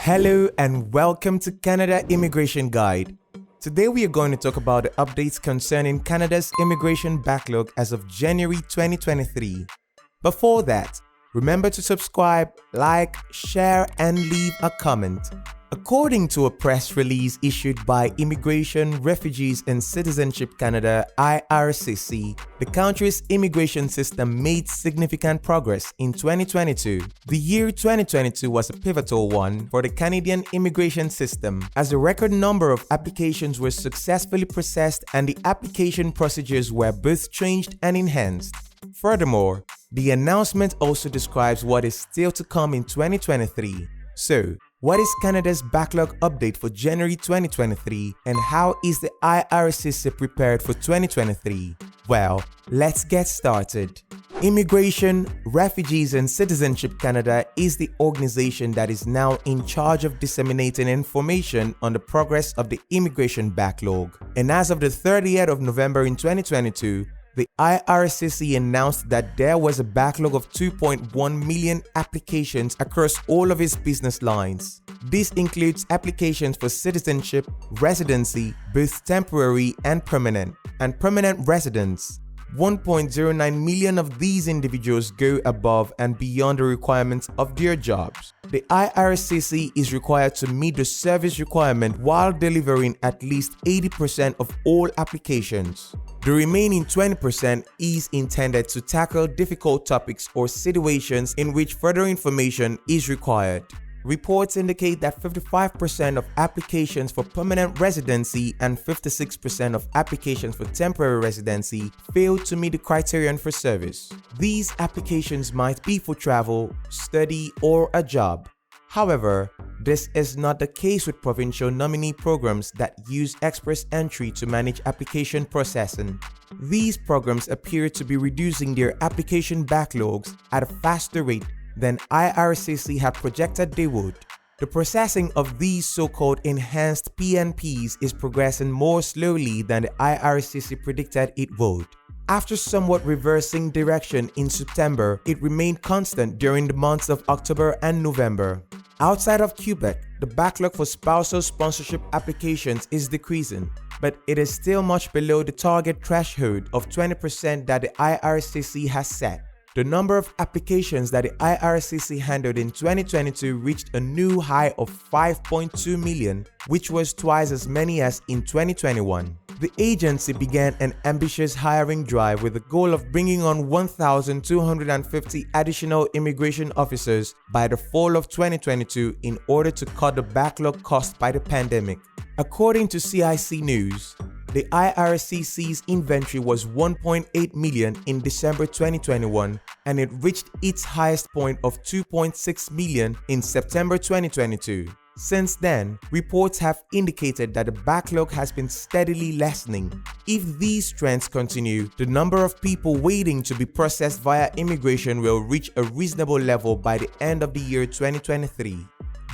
Hello and welcome to Canada Immigration Guide. Today we are going to talk about the updates concerning Canada's immigration backlog as of January 2023. Before that, remember to subscribe, like, share, and leave a comment. According to a press release issued by Immigration, Refugees and Citizenship Canada (IRCC), the country's immigration system made significant progress in 2022. The year 2022 was a pivotal one for the Canadian immigration system, as a record number of applications were successfully processed and the application procedures were both changed and enhanced. Furthermore, the announcement also describes what is still to come in 2023. So, what is Canada's backlog update for January 2023 and how is the IRCC prepared for 2023? Well, let's get started. Immigration, Refugees and Citizenship Canada is the organization that is now in charge of disseminating information on the progress of the immigration backlog. And as of the 30th of November in 2022, the IRCC announced that there was a backlog of 2.1 million applications across all of its business lines. This includes applications for citizenship, residency, both temporary and permanent residents. 1.09 million of these individuals go above and beyond the requirements of their jobs. The IRCC is required to meet the service requirement while delivering at least 80% of all applications. The remaining 20% is intended to tackle difficult topics or situations in which further information is required. Reports indicate that 55% of applications for permanent residency and 56% of applications for temporary residency failed to meet the criterion for service. These applications might be for travel, study, or a job. However, this is not the case with provincial nominee programs that use express entry to manage application processing. These programs appear to be reducing their application backlogs at a faster rate than IRCC had projected they would. The processing of these so-called enhanced PNPs is progressing more slowly than the IRCC predicted it would. After somewhat reversing direction in September, it remained constant during the months of October and November. Outside of Quebec, the backlog for spousal sponsorship applications is decreasing, but it is still much below the target threshold of 20% that the IRCC has set. The number of applications that the IRCC handled in 2022 reached a new high of 5.2 million, which was twice as many as in 2021. The agency began an ambitious hiring drive with the goal of bringing on 1,250 additional immigration officers by the fall of 2022 in order to cut the backlog caused by the pandemic. According to CIC News, the IRCC's inventory was 1.8 million in December 2021 and it reached its highest point of 2.6 million in September 2022. Since then, reports have indicated that the backlog has been steadily lessening. If these trends continue, the number of people waiting to be processed via immigration will reach a reasonable level by the end of the year 2023.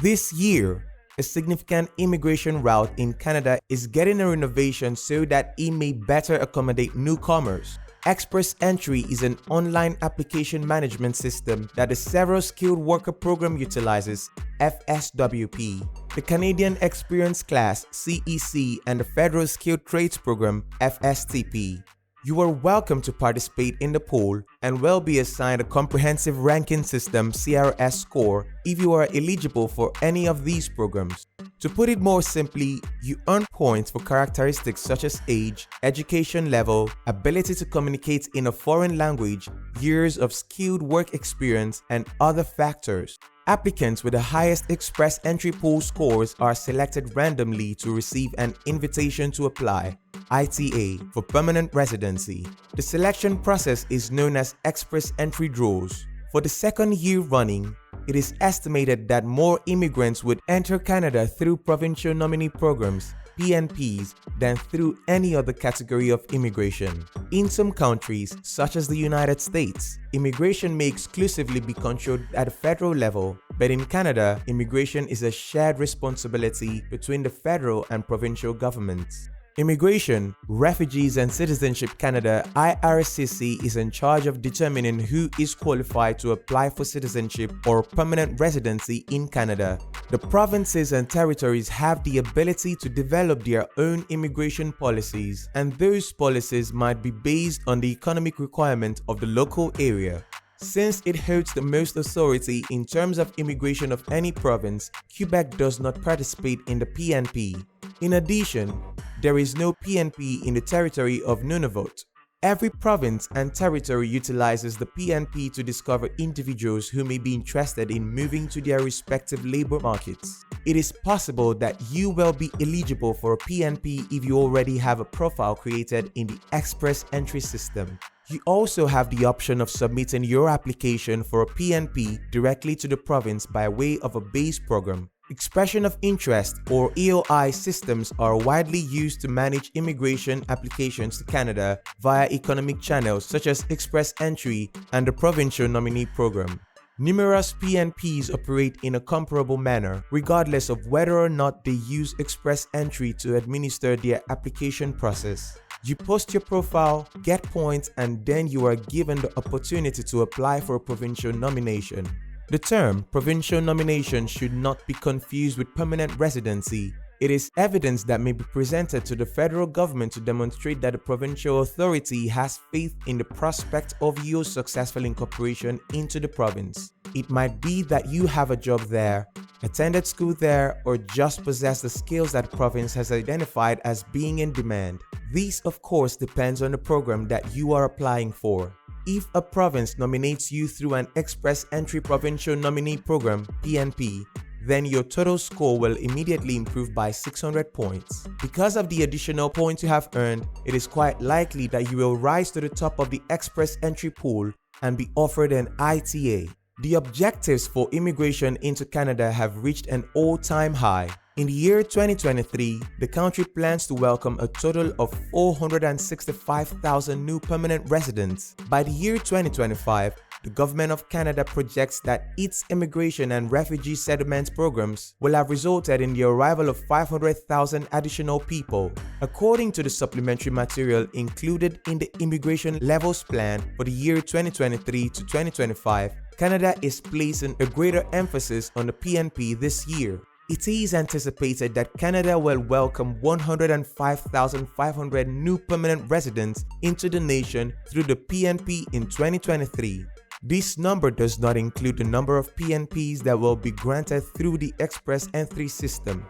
This year, a significant immigration route in Canada is getting a renovation so that it may better accommodate newcomers. Express Entry is an online application management system that the Several Skilled Worker Program utilizes, FSWP, the Canadian Experience Class CEC, and the Federal Skilled Trades Program, FSTP. You are welcome to participate in the poll and will be assigned a comprehensive ranking system CRS score if you are eligible for any of these programs. To put it more simply, you earn points for characteristics such as age, education level, ability to communicate in a foreign language, years of skilled work experience, and other factors. Applicants with the highest Express Entry pool scores are selected randomly to receive an invitation to apply, ITA, for permanent residency. The selection process is known as Express Entry draws. For the second year running, it is estimated that more immigrants would enter Canada through provincial nominee programs, PNPs, than through any other category of immigration. In some countries, such as the United States, immigration may exclusively be controlled at a federal level, but in Canada, immigration is a shared responsibility between the federal and provincial governments. Immigration, Refugees and Citizenship Canada (IRCC) is in charge of determining who is qualified to apply for citizenship or permanent residency in Canada. The provinces and territories have the ability to develop their own immigration policies, and those policies might be based on the economic requirement of the local area. Since it holds the most authority in terms of immigration of any province, Quebec does not participate in the PNP. In addition, there is no PNP in the territory of Nunavut. Every province and territory utilizes the PNP to discover individuals who may be interested in moving to their respective labor markets. It is possible that you will be eligible for a PNP if you already have a profile created in the Express Entry system. You also have the option of submitting your application for a PNP directly to the province by way of a base program. Expression of interest or EOI systems are widely used to manage immigration applications to Canada via economic channels such as Express Entry and the Provincial Nominee Program. Numerous PNPs operate in a comparable manner, regardless of whether or not they use Express Entry to administer their application process. You post your profile, get points, and then you are given the opportunity to apply for a provincial nomination. The term provincial nomination should not be confused with permanent residency. It is evidence that may be presented to the federal government to demonstrate that the provincial authority has faith in the prospect of your successful incorporation into the province. It might be that you have a job there, attended school there, or just possess the skills that the province has identified as being in demand. This, of course, depends on the program that you are applying for. If a province nominates you through an Express Entry Provincial Nominee Program (PNP), then your total score will immediately improve by 600 points. Because of the additional points you have earned, it is quite likely that you will rise to the top of the Express Entry pool and be offered an ITA. The objectives for immigration into Canada have reached an all-time high. In the year 2023, the country plans to welcome a total of 465,000 new permanent residents. By the year 2025, the Government of Canada projects that its immigration and refugee settlement programs will have resulted in the arrival of 500,000 additional people. According to the supplementary material included in the Immigration Levels Plan for the year 2023 to 2025, Canada is placing a greater emphasis on the PNP this year. It is anticipated that Canada will welcome 105,500 new permanent residents into the nation through the PNP in 2023. This number does not include the number of PNPs that will be granted through the Express Entry system.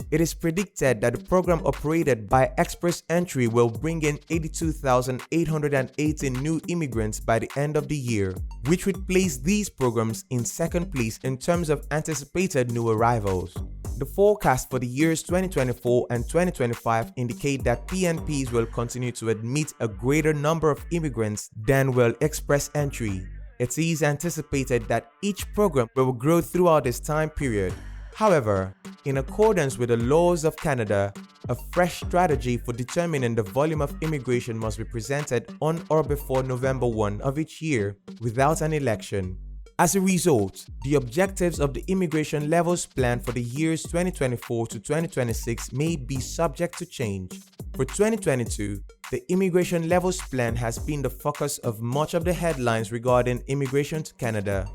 It is predicted that the program operated by Express Entry will bring in 82,818 new immigrants by the end of the year, which would place these programs in second place in terms of anticipated new arrivals. The forecast for the years 2024 and 2025 indicate that PNPs will continue to admit a greater number of immigrants than will Express Entry. It is anticipated that each program will grow throughout this time period. However, in accordance with the laws of Canada, a fresh strategy for determining the volume of immigration must be presented on or before November 1 of each year without an election. As a result, the objectives of the Immigration Levels Plan for the years 2024 to 2026 may be subject to change. For 2022, the Immigration Levels Plan has been the focus of much of the headlines regarding immigration to Canada.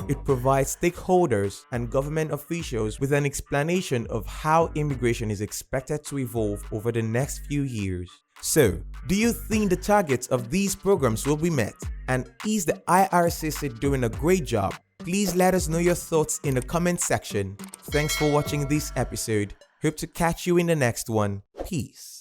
It provides stakeholders and government officials with an explanation of how immigration is expected to evolve over the next few years. So, do you think the targets of these programs will be met? And is the IRCC doing a great job? Please let us know your thoughts in the comment section. Thanks for watching this episode. Hope to catch you in the next one. Peace.